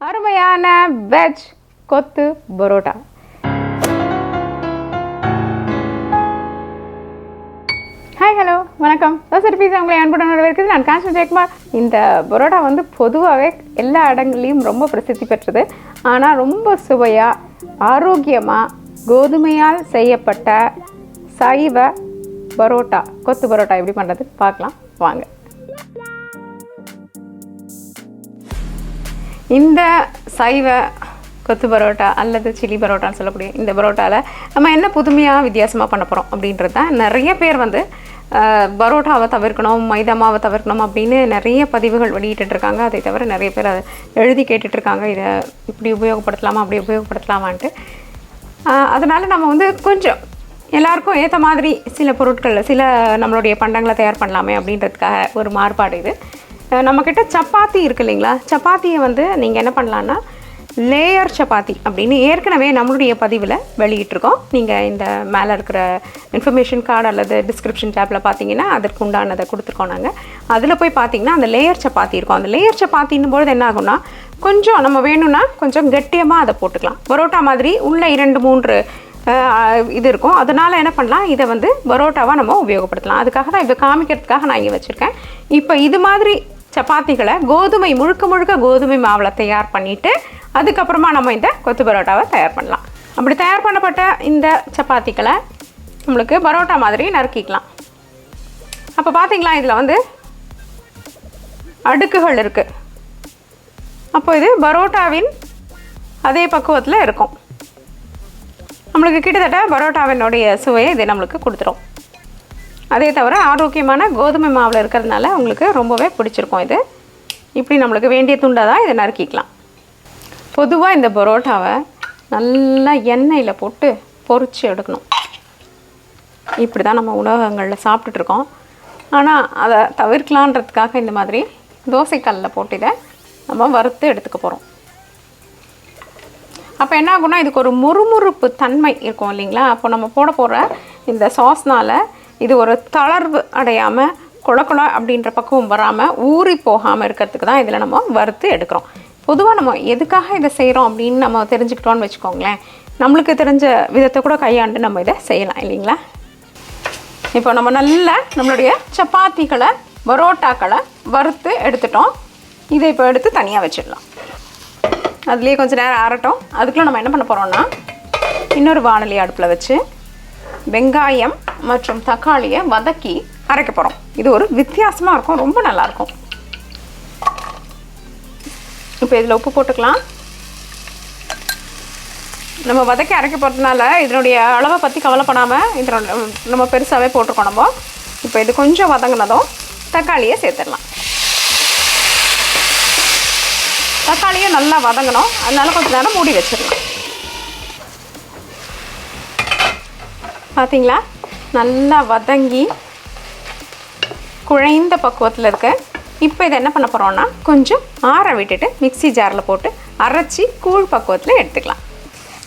அருமையான வெஜ் கொத்து parotta. Hi, hello, வணக்கம். தோசை பீஸா உங்களை அன்புடன் வரவேற்கிறது. நான் காஞ்சன் ஜெயக்குமார். இந்த பரோட்டா வந்து பொதுவாகவே எல்லா இடங்கள்லையும் ரொம்ப பிரசித்தி பெற்றது. ஆனால் ரொம்ப சுவையாக, ஆரோக்கியமாக, கோதுமையால் செய்யப்பட்ட சைவ பரோட்டா, கொத்து பரோட்டா எப்படி பண்ணுறது பார்க்கலாம் வாங்க. இந்த சைவ கொத்து பரோட்டா அல்லது சில்லி பரோட்டான்னு சொல்லக்கூடிய இந்த பரோட்டாவில் நம்ம என்ன புதுமையாக வித்தியாசமாக பண்ண போகிறோம் அப்படின்றது தான். நிறைய பேர் வந்து பரோட்டாவை தவிர்க்கணும், மைதா மாவை தவிர்க்கணும் அப்படின்னு நிறைய பதிவுகள் வெளியிட்டுருக்காங்க. அதை தவிர நிறைய பேர் அதை எழுதி கேட்டுட்ருக்காங்க, இதை இப்படி உபயோகப்படுத்தலாமா அப்படி உபயோகப்படுத்தலாமான்ட்டு. அதனால் நம்ம வந்து கொஞ்சம் எல்லாருக்கும் ஏற்ற மாதிரி சில பொருட்கள், சில நம்மளுடைய பண்டங்களை தயார் பண்ணலாமே அப்படின்றதுக்காக ஒரு மாறுபாடு இது. நம்மக்கிட்ட சப்பாத்தி இருக்குது இல்லைங்களா, சப்பாத்தியை வந்து நீங்கள் என்ன பண்ணலான்னா லேயர் சப்பாத்தி அப்படின்னு ஏற்கனவே நம்மளுடைய பதிவில் வெளியிட்டிருக்கோம். நீங்கள் இந்த மேலே இருக்கிற இன்ஃபர்மேஷன் கார்டு அல்லது டிஸ்கிரிப்ஷன் டேப்பில் பார்த்தீங்கன்னா அதற்கு உண்டானதை கொடுத்துருக்கோம் நாங்கள். அதில் போய் பார்த்தீங்கன்னா அந்த லேயர் சப்பாத்தி இருக்கும். அந்த லேயர் சப்பாத்தின்னும் பொழுது என்ன ஆகும்னா கொஞ்சம் நம்ம வேணும்னா கொஞ்சம் கெட்டியமாக அதை போட்டுக்கலாம். பரோட்டா மாதிரி உள்ள 2-3 இது இருக்கும். அதனால் என்ன பண்ணலாம், இதை வந்து பரோட்டாவாக நம்ம உபயோகப்படுத்தலாம். அதுக்காக தான் இதை காமிக்கிறதுக்காக நான் இங்கே வச்சுருக்கேன். இப்போ இது மாதிரி சப்பாத்திகளை முழுக்க கோதுமை மாவில் தயார் பண்ணிவிட்டு அதுக்கப்புறமா நம்ம இந்த கொத்து பரோட்டாவை தயார் பண்ணலாம். அப்படி தயார் பண்ணப்பட்ட இந்த சப்பாத்திகளை நம்மளுக்கு பரோட்டா மாதிரி நறுக்கிக்கலாம். அப்போ பார்த்திங்களா, இதில் வந்து அடுக்குகள் இருக்குது. அப்போ இது பரோட்டாவின் அதே பக்குவத்தில் இருக்கும். நம்மளுக்கு கிட்டத்தட்ட பரோட்டாவினுடைய சுவையை இது நம்மளுக்கு கொடுத்துரும். அதே தவிர ஆரோக்கியமான கோதுமை மாவில் இருக்கிறதுனால உங்களுக்கு ரொம்பவே பிடிச்சிருக்கும். இது இப்படி நம்மளுக்கு வேண்டிய துண்டாக தான் இதை நறுக்கிக்கலாம். பொதுவாக இந்த பரோட்டாவை நல்லா எண்ணெயில் போட்டு பொரித்து எடுக்கணும். இப்படி தான் நம்ம உணவகங்களில் சாப்பிட்டுட்ருக்கோம். ஆனால் அதை தவிர்க்கலான்றதுக்காக இந்த மாதிரி தோசைக்கல்லில் போட்டு இதை நம்ம வறுத்து எடுத்துக்க போகிறோம். அப்போ என்ன ஆகும்னா இதுக்கு ஒரு முறுமுறுப்பு தன்மை இருக்கும் இல்லைங்களா. அப்போ நம்ம போட போகிற இந்த சாஸ்னால் இது ஒரு தளர்வு அடையாமல் கொழ அப்படின்ற பக்குவம் வராமல் ஊறி போகாமல் இருக்கிறதுக்கு தான் இதில் நம்ம வறுத்து எடுக்கிறோம். பொதுவாக நம்ம எதுக்காக இதை செய்கிறோம் அப்படின்னு நம்ம தெரிஞ்சுக்கிட்டோன்னு வச்சுக்கோங்களேன், நம்மளுக்கு தெரிஞ்ச விதத்தை கூட கையாண்டு நம்ம இதை செய்யலாம் இல்லைங்களா. இப்போ நம்ம நல்லா நம்மளுடைய சப்பாத்திகளை பரோட்டாக்களை வறுத்து எடுத்துட்டோம். இதை இப்போ எடுத்து தனியாக வச்சிடலாம். அதுலேயே கொஞ்சம் நேரம் ஆறட்டும். அதுக்குள்ளே நம்ம என்ன பண்ண போகிறோம்னா இன்னொரு வாணலி அடுப்பில் வச்சு வெங்காயம் மற்றும் தக்காளியை வதக்கி அரைக்க போகிறோம். இது ஒரு வித்தியாசமாக இருக்கும், ரொம்ப நல்லாயிருக்கும். இப்போ இதில் உப்பு போட்டுக்கலாம். நம்ம வதக்கி அரைக்க போகிறதுனால இதனுடைய அளவை பற்றி கவலைப்படாமல் இதில் நம்ம பெருசாகவே போட்டிருக்கோம் நம்ம. இப்போ இது கொஞ்சம் வதங்கினதும் தக்காளியை சேர்த்துடலாம். தக்காளியை நல்லா வதங்கணும், அதனால கொஞ்சம் நேரம் மூடி வச்சிடலாம். பார்த்தீங்களா, நல்லா வதங்கி குழைந்த பக்குவத்தில் இருக்கு. இப்போ இதை என்ன பண்ண போகிறோம்னா கொஞ்சம் ஆற விட்டுட்டு மிக்ஸி ஜாரில் போட்டு அரைச்சி கூழ் பக்குவத்தில் எடுத்துக்கலாம்.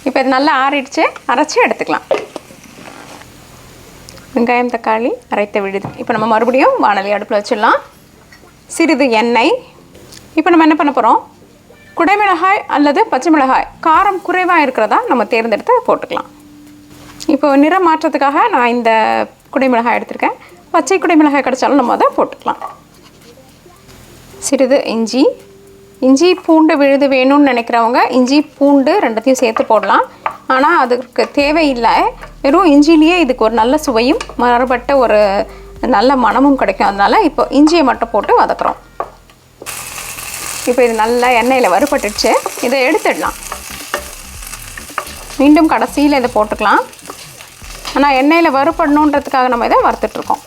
இப்போ இது நல்லா ஆறிடுச்சு, அரைச்சி எடுத்துக்கலாம். வெங்காயம் தக்காளி அரைத்த விடுது. இப்போ நம்ம மறுபடியும் வாணலி அடுப்பில் வச்சிடலாம். சிறிது எண்ணெய். இப்போ நம்ம என்ன பண்ண போகிறோம், குடைமிளகாய் அல்லது பச்சை மிளகாய் காரம் குறைவாக இருக்கிறதா நம்ம தேர்ந்தெடுத்து போட்டுக்கலாம். இப்போ நிறம் மாற்றத்துக்காக நான் இந்த குடைமிளகாய் எடுத்திருக்கேன். பச்சை குடைமிளகாய் கிடைச்சாலும் நம்ம அதை போட்டுக்கலாம். சிறிது இஞ்சி பூண்டு விழுது வேணும்னு நினைக்கிறவங்க இஞ்சி பூண்டு ரெண்டத்தையும் சேர்த்து போடலாம். ஆனால் அதுக்கு தேவையில்லை, வெறும் இஞ்சிலேயே இதுக்கு ஒரு நல்ல சுவையும் மறுபட்ட ஒரு நல்ல மணமும் கிடைக்கும். அதனால் இப்போ இஞ்சியை மட்டும் போட்டு வதக்குறோம். இப்போ இது நல்லா எண்ணெயில் வறுபட்டுடுச்சு. இதை எடுத்துடலாம். மீண்டும் கடைசியில் இதை போட்டுக்கலாம். ஆனால் எண்ணெயில் வறுபடணுன்றதுக்காக நம்ம இதை வறுத்துட்ருக்கோம்.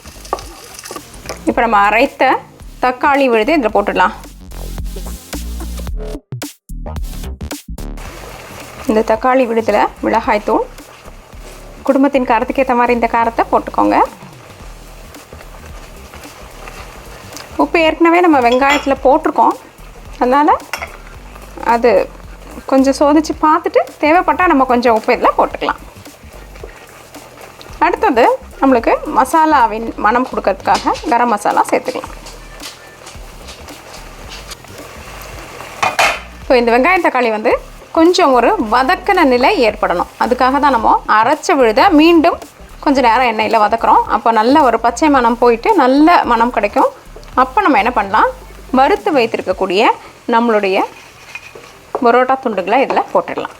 இப்போ நம்ம அரைத்த தக்காளி விழுது இதில் போட்டுடலாம். இந்த தக்காளி விழுதில் மிளகாய்த்தூள், குடும்பத்தின் காரத்துக்கு ஏற்ற மாதிரி இந்த காரத்தை போட்டுக்கோங்க. உப்பு ஏற்கனவே நம்ம வெங்காயத்தில் போட்டிருக்கோம், அதனால் அது கொஞ்சம் சோதித்து பார்த்துட்டு தேவைப்பட்டால் நம்ம கொஞ்சம் உப்பு இதில் போட்டுக்கலாம். அடுத்தது நம்மளுக்கு மசாலாவின் மனம் கொடுக்கறதுக்காக கரம் மசாலா சேர்த்துக்கலாம். இப்போ இந்த வெங்காயம் தக்காளி வந்து கொஞ்சம் ஒரு வதக்கின நிலை ஏற்படணும். அதுக்காக தான் நம்ம அரைச்ச விழுத மீண்டும் கொஞ்சம் நேரம் எண்ணெயில் வதக்குறோம். அப்போ நல்ல ஒரு பச்சை மணம் போயிட்டு நல்ல மணம் கிடைக்கும். அப்போ நம்ம என்ன பண்ணலாம், வறுத்து வைத்திருக்கக்கூடிய நம்மளுடைய பரோட்டா துண்டுகளை இதில் போட்டுடலாம்.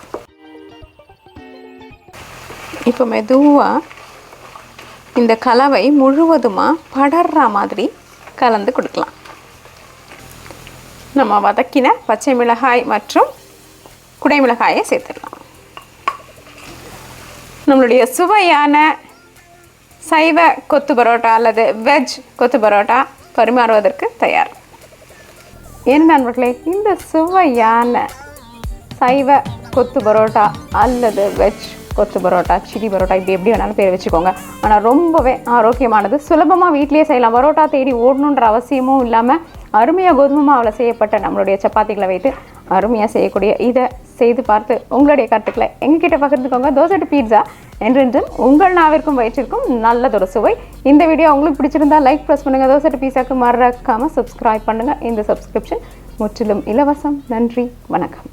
இப்போ மெதுவாக இந்த கலவை முழுவதுமாக படர்ற மாதிரி கலந்து கொடுக்கலாம். நம்ம வதக்கின பச்சை மிளகாய் மற்றும் குடை மிளகாயை சேர்த்துடலாம். நம்மளுடைய சுவையான சைவ கொத்து பரோட்டா அல்லது வெஜ் கொத்து பரோட்டா பரிமாறுவதற்கு தயார். ஏன் நண்பர்களே, இந்த சுவையான சைவ கொத்து பரோட்டா அல்லது வெஜ் கொத்து பரோட்டா, சில்லி பரோட்டா, இப்படி எப்படி வேணாலும் பேர் வச்சுக்கோங்க. ஆனால் ரொம்பவே ஆரோக்கியமானது. சுலபமாக வீட்டிலேயே செய்யலாம். பரோட்டா தேடி ஓடணுன்ற அவசியமும் இல்லாமல் அருமையாக கோதுமை மாவில் செய்யப்பட்ட நம்மளுடைய சப்பாத்திகளை வைத்து அருமையாக செய்யக்கூடிய இதை செய்து பார்த்து உங்களுடைய கருத்துக்களை எங்ககிட்ட பகிர்ந்துக்கோங்க. தோசை டு பீட்சா என்றென்றும் உங்கள் நாவிற்கும் வயிற்றிற்கும் நல்லதொரு சுவை. இந்த வீடியோ உங்களுக்கு பிடிச்சிருந்தா லைக் ப்ரெஸ் பண்ணுங்கள். தோசை டு பீட்சாக்கு மறக்காமல் சப்ஸ்கிரைப் பண்ணுங்கள். இந்த சப்ஸ்கிரிப்ஷன் முற்றிலும் இலவசம். நன்றி, வணக்கம்.